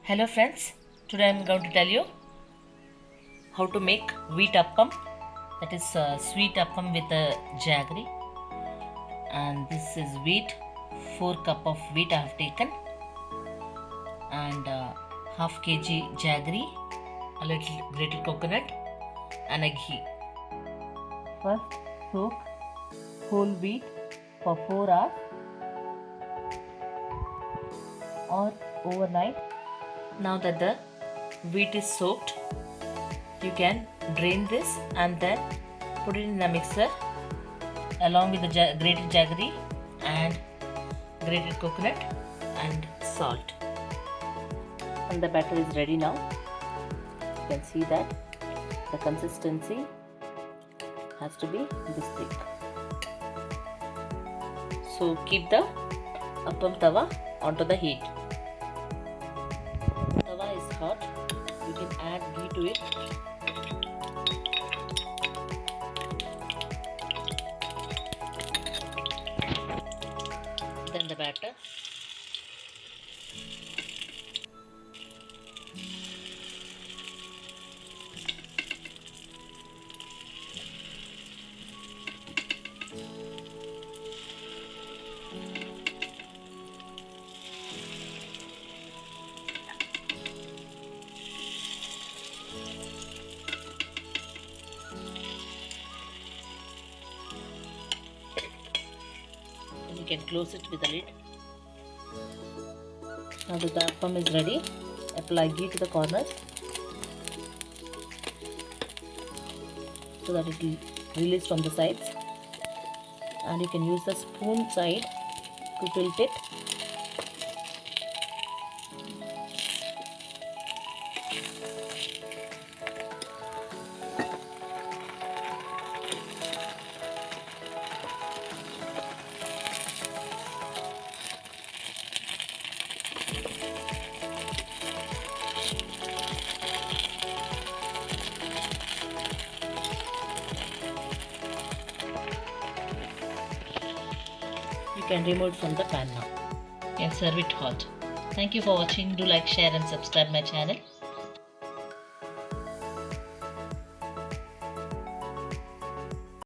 Hello friends, today I am going to tell you how to make wheat appam, that is sweet appam with jaggery. And this is wheat, 4 cup of wheat I have taken, and half kg jaggery, a little grated coconut and a ghee. First soak whole wheat for 4 hours or overnight. Now that the wheat is soaked, you can drain this and then put it in the mixer along with the grated jaggery and grated coconut and salt. And the batter is ready now. You can see that the consistency has to be this thick. So keep the appam tawa onto the heat. Tawa is hot. You can add ghee to it. Then the batter. You can close it with a lid. Now that the appam is ready, apply ghee to the corners so that it will release from the sides, and you can use the spoon side to tilt it. You can remove it from the pan now. You can serve it hot. Thank you for watching. Do like, share and subscribe my channel.